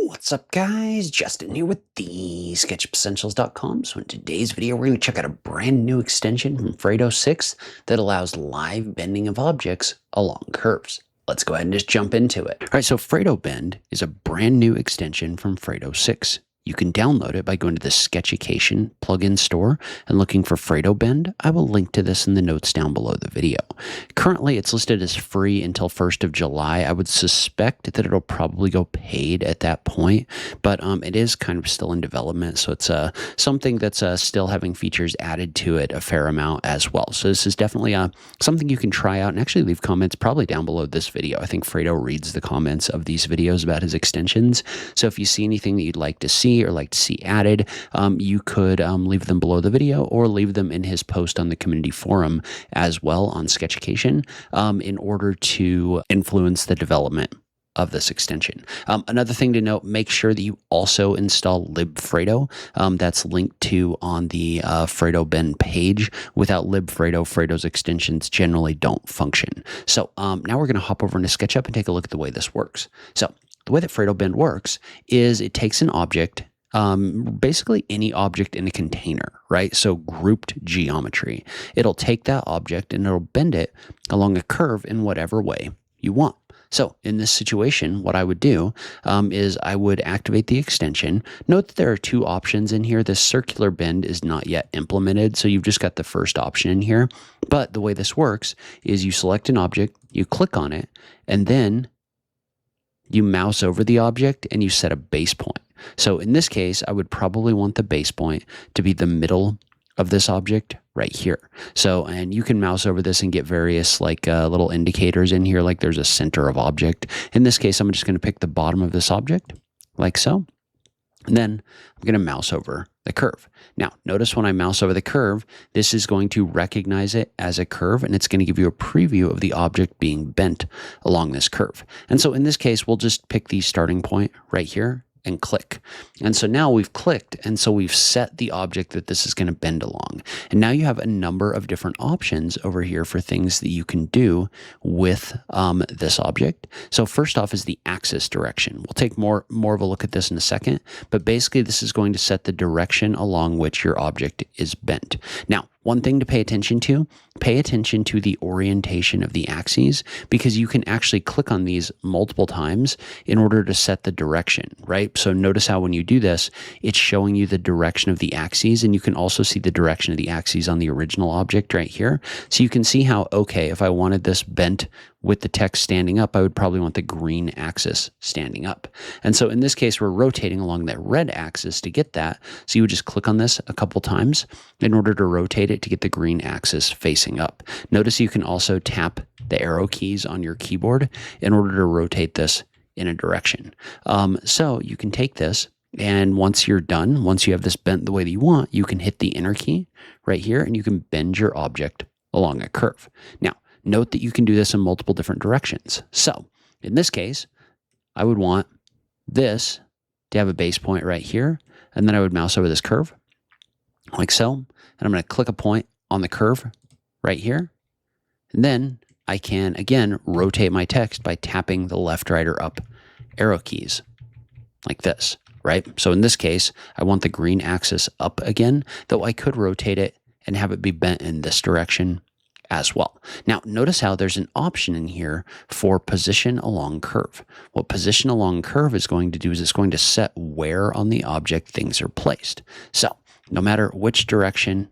What's up, guys? Justin here with TheSketchUpEssentials.com. So in today's video, we're going to check out a brand new extension from Fredo 6 that allows live bending of objects along curves. Let's go ahead and just jump into it. All right, so FredoBend is a brand new extension from Fredo 6. You can download it by going to the SketchUpEssentials plugin store and looking for FredoBend. I will link to this in the notes down below the video. Currently, it's listed as free until 1st of July. I would suspect that it'll probably go paid at that point, but it is kind of still in development, so it's something that's still having features added to it a fair amount as well. So this is definitely something you can try out and actually leave comments probably down below this video. I think Fredo reads the comments of these videos about his extensions, so if you see anything that you'd like to see or like to see added, you could leave them below the video or leave them in his post on the community forum as well on Sketchucation in order to influence the development of this extension. Another thing to note, make sure that you also install libfredo. That's linked to on the FredoBend page. Without libfredo, Fredo's extensions generally don't function. So now we're going to hop over into SketchUp and take a look at the way this works. So the way that FredoBend works is it takes an object, basically any object in a container, right? So grouped geometry. It'll take that object and it'll bend it along a curve in whatever way you want. So in this situation, what I would do is I would activate the extension. Note that there are two options in here. This circular bend is not yet implemented, so you've just got the first option in here. But the way this works is you select an object, you click on it, and then you mouse over the object and you set a base point. So in this case, I would probably want the base point to be the middle of this object right here. So, and you can mouse over this and get various like little indicators in here, like there's a center of object. In this case, I'm just going to pick the bottom of this object like so. And then I'm going to mouse over the curve. Now, notice when I mouse over the curve, this is going to recognize it as a curve, and it's going to give you a preview of the object being bent along this curve. And so in this case, we'll just pick the starting point right here and click. And so now we've clicked, and so we've set the object that this is going to bend along. And now you have a number of different options over here for things that you can do with this object. So first off is the axis direction. We'll take more of a look at this in a second, but basically this is going to set the direction along which your object is bent. Now, one thing to pay attention to the orientation of the axes, because you can actually click on these multiple times in order to set the direction, right? So notice how when you do this, it's showing you the direction of the axes, and you can also see the direction of the axes on the original object right here. So you can see how, okay, if I wanted this bent with the text standing up, I would probably want the green axis standing up. And so in this case, we're rotating along that red axis to get that. So you would just click on this a couple times in order to rotate it to get the green axis facing up. Notice you can also tap the arrow keys on your keyboard in order to rotate this in a direction. So you can take this, and once you're done, once you have this bent the way that you want, you can hit the enter key right here and you can bend your object along a curve. Now, note that you can do this in multiple different directions. So in this case, I would want this to have a base point right here, and then I would mouse over this curve like so, and I'm going to click a point on the curve right here, and then I can again rotate my text by tapping the left, right, or up arrow keys like this, right? So in this case, I want the green axis up again, though I could rotate it and have it be bent in this direction as well. Now, notice how there's an option in here for position along curve. What position along curve is going to do is it's going to set where on the object things are placed. So no matter which direction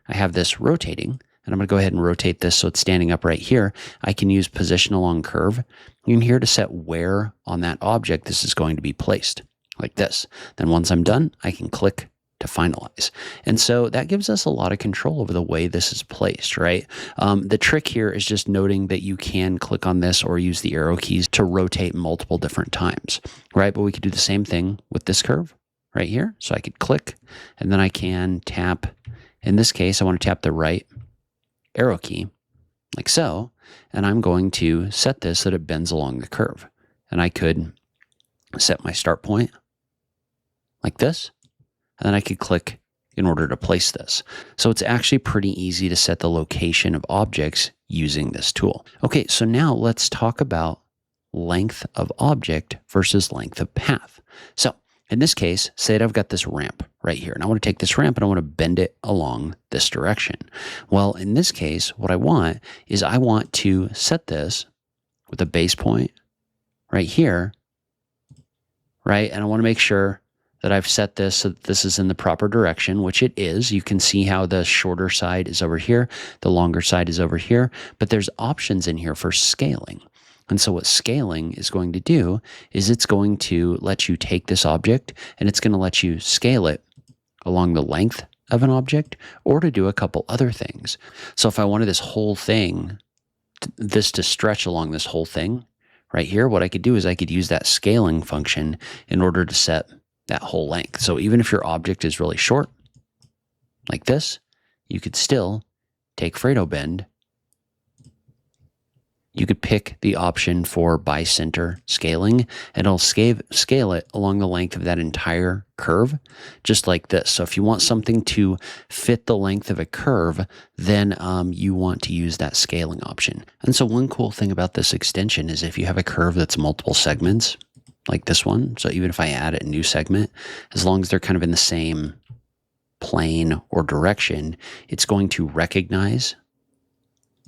I have this rotating, and I'm going to go ahead and rotate this so it's standing up right here, I can use position along curve in here to set where on that object this is going to be placed, like this. Then once I'm done, I can click to finalize. And so that gives us a lot of control over the way this is placed, right? The trick here is just noting that you can click on this or use the arrow keys to rotate multiple different times, right? But we could do the same thing with this curve right here. So I could click, and then I can tap. In this case, I want to tap the right arrow key like so, and I'm going to set this so that it bends along the curve. And I could set my start point like this, and then I could click in order to place this. So it's actually pretty easy to set the location of objects using this tool. Okay, so now let's talk about length of object versus length of path. So in this case, say that I've got this ramp right here, and I want to take this ramp and I want to bend it along this direction. Well, in this case, what I want is I want to set this with a base point right here, right? And I want to make sure that I've set this so that this is in the proper direction, which it is. You can see how the shorter side is over here, the longer side is over here, but there's options in here for scaling. And so what scaling is going to do is it's going to let you take this object and it's going to let you scale it along the length of an object or to do a couple other things. So if I wanted this whole thing, this to stretch along this whole thing right here, what I could do is I could use that scaling function in order to set that whole length. So even if your object is really short, like this, you could still take FredoBend. You could pick the option for bi-center scaling, and it'll scale it along the length of that entire curve, just like this. So if you want something to fit the length of a curve, then you want to use that scaling option. And so one cool thing about this extension is if you have a curve that's multiple segments, like this one, so even if I add a new segment, as long as they're kind of in the same plane or direction, it's going to recognize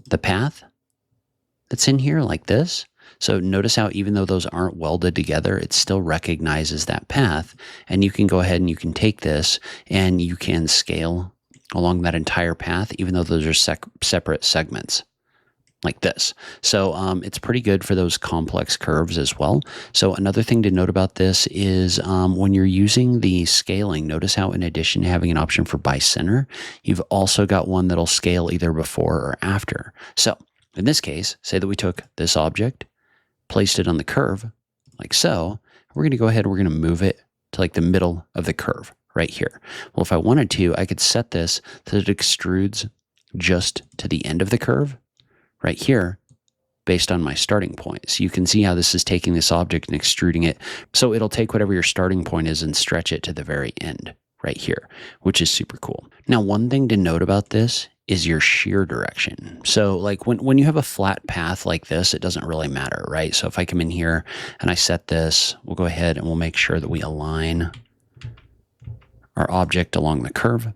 the path that's in here like this. So notice how even though those aren't welded together, it still recognizes that path. And you can go ahead and you can take this and you can scale along that entire path, even though those are separate segments like this. So it's pretty good for those complex curves as well. So another thing to note about this is when you're using the scaling, notice how in addition to having an option for bi-center, you've also got one that'll scale either before or after. So in this case, say that we took this object, placed it on the curve, like so. We're going to go ahead and we're going to move it to like the middle of the curve right here. Well, if I wanted to, I could set this so that it extrudes just to the end of the curve right here based on my starting point. So you can see how this is taking this object and extruding it. So it'll take whatever your starting point is and stretch it to the very end right here, which is super cool. Now, one thing to note about this is your shear direction. So like when you have a flat path like this, it doesn't really matter, right? So if I come in here and I set this, we'll go ahead and we'll make sure that we align our object along the curve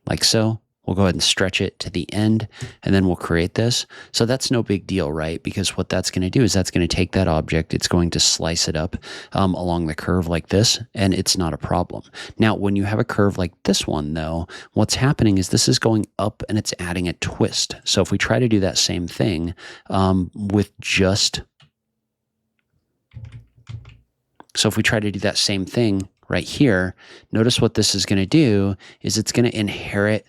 like so. We'll go ahead and stretch it to the end, and then we'll create this. So that's no big deal, right? Because what that's going to do is that's going to take that object, it's going to slice it up along the curve like this, and it's not a problem. Now, when you have a curve like this one, though, what's happening is this is going up and it's adding a twist. So if we try to do that same thing with just... So if we try to do that same thing right here, notice what this is going to do is it's going to inherit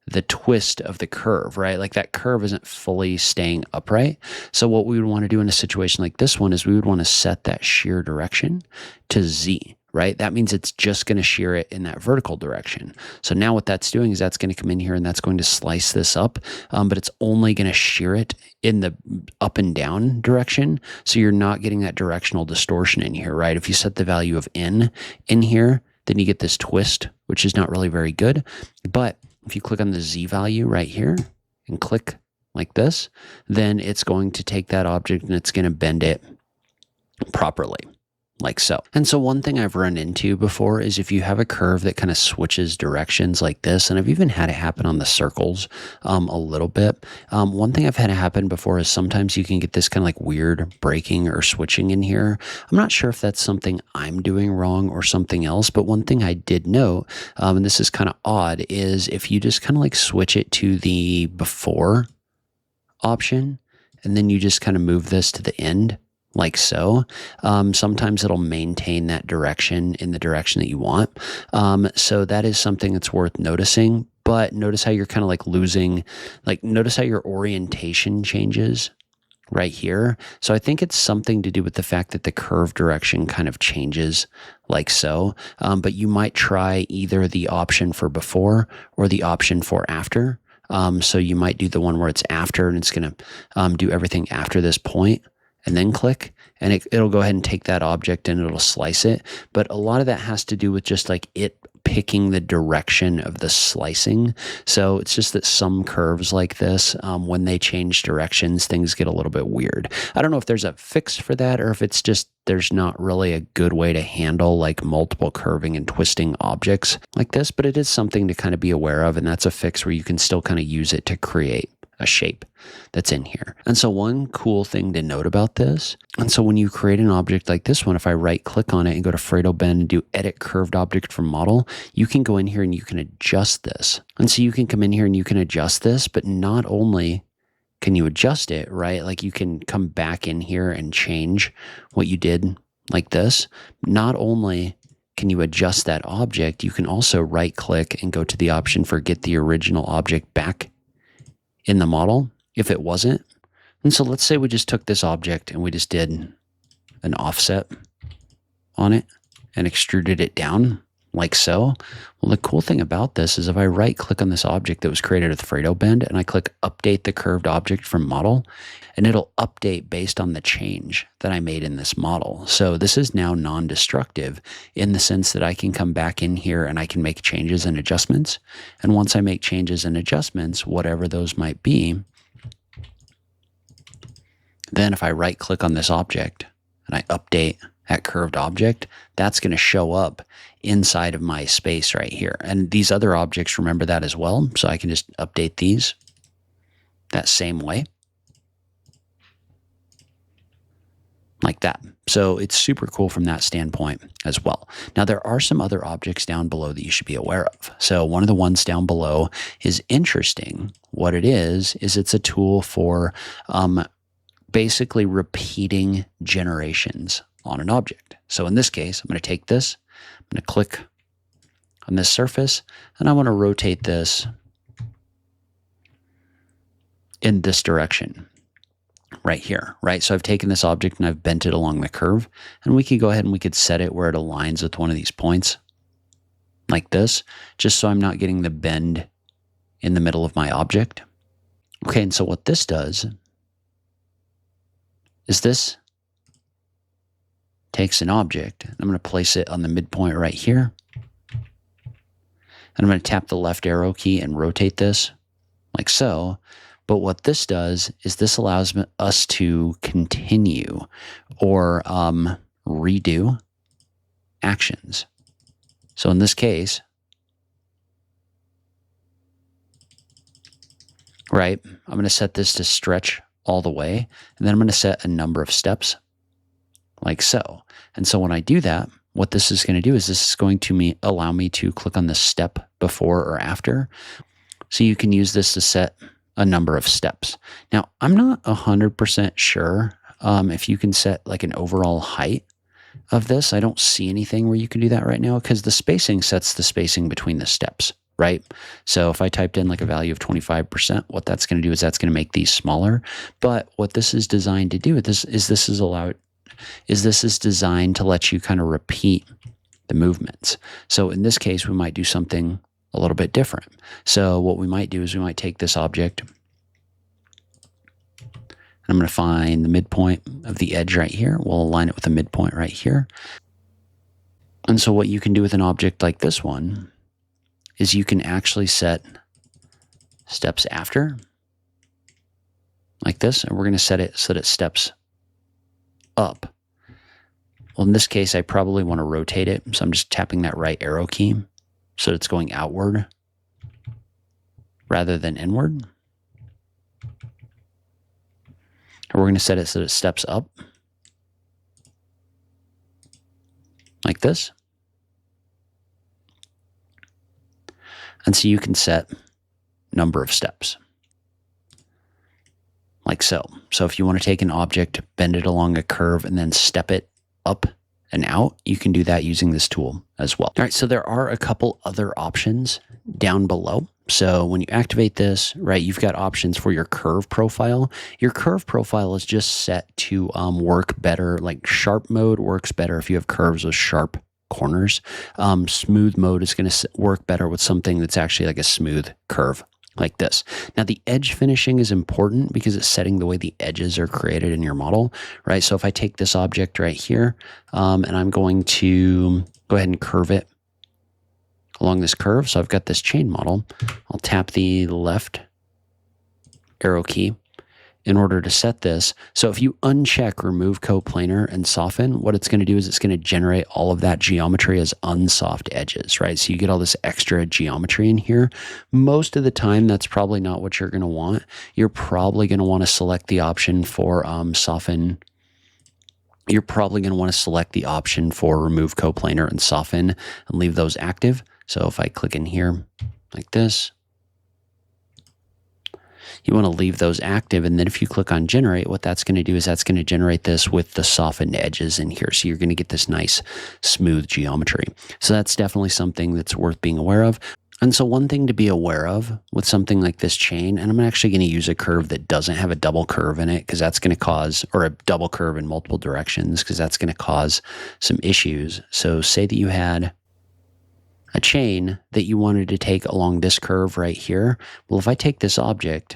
the twist of the curve, right? Like that curve isn't fully staying upright. So what we would want to do in a situation like this one is we would want to set that shear direction to Z, right? That means it's just going to shear it in that vertical direction. So now what that's doing is that's going to come in here and that's going to slice this up, but it's only going to shear it in the up and down direction. So you're not getting that directional distortion in here, right? If you set the value of N in here, then you get this twist, which is not really very good. But if you click on the Z value right here and click like this, then it's going to take that object and it's going to bend it properly, like so. And so one thing I've run into before is if you have a curve that kind of switches directions like this, and I've even had it happen on the circles a little bit. One thing I've had it happen before is sometimes you can get this kind of like weird breaking or switching in here. I'm not sure if that's something I'm doing wrong or something else, but one thing I did note, and this is kind of odd, is if you just kind of like switch it to the before option, and then you just kind of move this to the end, like so. Sometimes it'll maintain that direction in the direction that you want. So that is something that's worth noticing, but notice how you're kind of like losing, like notice how your orientation changes right here. So I think it's something to do with the fact that the curve direction kind of changes like so, but you might try either the option for before or the option for after. So you might do the one where it's after and it's going to do everything after this point, and then click, and it'll go ahead and take that object and it'll slice it. But a lot of that has to do with just like it picking the direction of the slicing. So it's just that some curves like this, when they change directions, things get a little bit weird. I don't know if there's a fix for that, or if it's just there's not really a good way to handle like multiple curving and twisting objects like this, but it is something to kind of be aware of, and that's a fix where you can still kind of use it to create a shape that's in here. And so one cool thing to note about this, and so when you create an object like this one, if I right click on it and go to FredoBend and do edit curved object from model, you can go in here and you can adjust this. And so you can come in here and you can adjust this, but not only can you adjust it, right? Like you can come back in here and change what you did like this. Not only can you adjust that object, you can also right click and go to the option for get the original object back in the model if it wasn't. And so let's say we just took this object and we just did an offset on it and extruded it down like so. Well, the cool thing about this is if I right click on this object that was created with FredoBend and I click update the curved object from model, and it'll update based on the change that I made in this model. So this is now non-destructive in the sense that I can come back in here and I can make changes and adjustments. And once I make changes and adjustments, whatever those might be, then if I right click on this object and I update that curved object, that's going to show up inside of my space right here. And these other objects remember that as well. So I can just update these that same way. Like that. So it's super cool from that standpoint as well. Now there are some other objects down below that you should be aware of. So one of the ones down below is interesting. What it is it's a tool for basically repeating generations on an object. So in this case, I'm going to take this, I'm going to click on this surface, and I want to rotate this in this direction. Right here, right? So I've taken this object and I've bent it along the curve, and we could go ahead and we could set it where it aligns with one of these points like this, just so I'm not getting the bend in the middle of my object. Okay, and so what this does is this takes an object, and I'm going to place it on the midpoint right here, and I'm going to tap the left arrow key and rotate this like so. But what this does is this allows us to continue or redo actions. So in this case, right, I'm going to set this to stretch all the way, and then I'm going to set a number of steps like so. And so when I do that, what this is going to do is this is going to allow me to click on the step before or after. So you can use this to set a number of steps. Now, I'm not 100% sure if you can set like an overall height of this. I don't see anything where you can do that right now because the spacing sets the spacing between the steps, right? So if I typed in like a value of 25%, what that's going to do is that's going to make these smaller. But what this is designed to do is this is designed to let you kind of repeat the movements. So in this case, we might do something a little bit different. So what we might do is we might take this object, and I'm going to find the midpoint of the edge right here. We'll align it with the midpoint right here. And so what you can do with an object like this one is you can actually set steps after like this, and we're going to set it so that it steps up. Well, in this case, I probably want to rotate it. So I'm just tapping that right arrow key so it's going outward rather than inward. And we're going to set it so that it steps up like this. And so you can set number of steps like so. So if you want to take an object, bend it along a curve, and then step it up and out, you can do that using this tool as well. All right, so there are a couple other options down below. So when you activate this, right, you've got options for your curve profile. Your curve profile is just set to work better, like sharp mode works better if you have curves with sharp corners. Smooth mode is going to work better with something that's actually like a smooth curve like this. Now the edge finishing is important because it's setting the way the edges are created in your model, right? So if I take this object right here, and I'm going to go ahead and curve it along this curve. So I've got this chain model. I'll tap the left arrow key in order to set this. So if you uncheck remove coplanar and soften, what it's going to do is it's going to generate all of that geometry as unsoft edges, right? So you get all this extra geometry in here. Most of the time, that's probably not what you're going to want. You're probably going to want to select the option for soften. You're probably going to want to select the option for remove coplanar and soften and leave those active. So if I click in here like this, you want to leave those active, and then if you click on generate, what that's going to do is that's going to generate this with the softened edges in here. So you're going to get this nice smooth geometry. So that's definitely something that's worth being aware of. And so one thing to be aware of with something like this chain, and I'm actually going to use a curve that doesn't have a double curve in it, because that's going to cause, or a double curve in multiple directions, because that's going to cause some issues. So say that you had a chain that you wanted to take along this curve right here. Well, if I take this object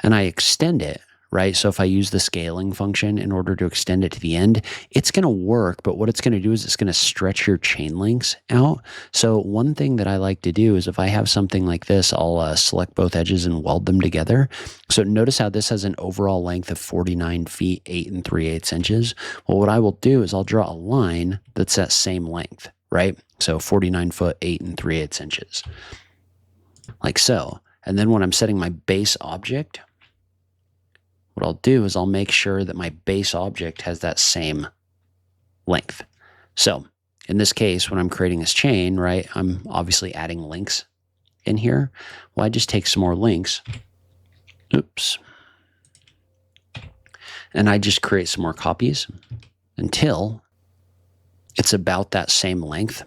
and I extend it, right? So if I use the scaling function in order to extend it to the end, it's going to work, but what it's going to do is it's going to stretch your chain links out. So one thing that I like to do is if I have something like this, I'll select both edges and weld them together. So notice how this has an overall length of 49 feet, 8 3/8 inches. Well, what I will do is I'll draw a line that's that same length, right? So 49 foot, 8 3/8 inches, like so. And then when I'm setting my base object, what I'll do is I'll make sure that my base object has that same length. So in this case, when I'm creating this chain, right, I'm obviously adding links in here. Well, I just take some more links. Oops. And I just create some more copies until it's about that same length,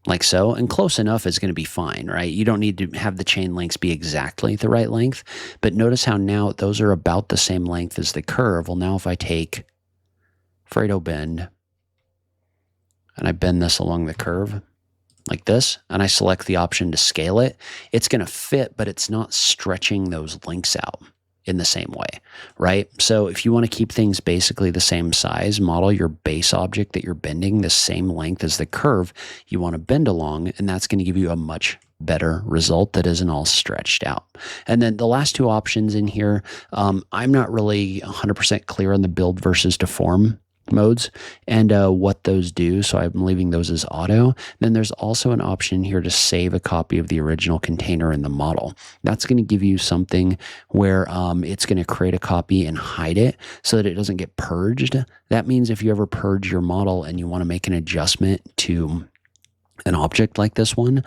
like so, and close enough is going to be fine, right? You don't need to have the chain links be exactly the right length, but notice how now those are about the same length as the curve. Well, now if I take FredoBend and I bend this along the curve like this, and I select the option to scale it, it's going to fit, but it's not stretching those links out in the same way, right? So if you want to keep things basically the same size, model your base object that you're bending the same length as the curve you want to bend along, and that's going to give you a much better result that isn't all stretched out. And then the last two options in here, I'm not really 100% clear on the build versus deform modes and what those do, so I'm leaving those as auto. Then there's also an option here to save a copy of the original container in the model. That's going to give you something where it's going to create a copy and hide it so that it doesn't get purged. That means if you ever purge your model and you want to make an adjustment to an object like this one,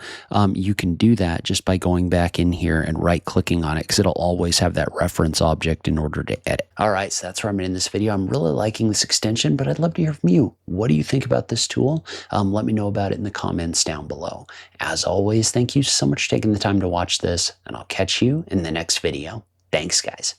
you can do that just by going back in here and right-clicking on it, because it'll always have that reference object in order to edit. All right, so that's where I'm in this video. I'm really liking this extension, but I'd love to hear from you. What do you think about this tool? Let me know about it in the comments down below. As always, thank you so much for taking the time to watch this, and I'll catch you in the next video. Thanks, guys.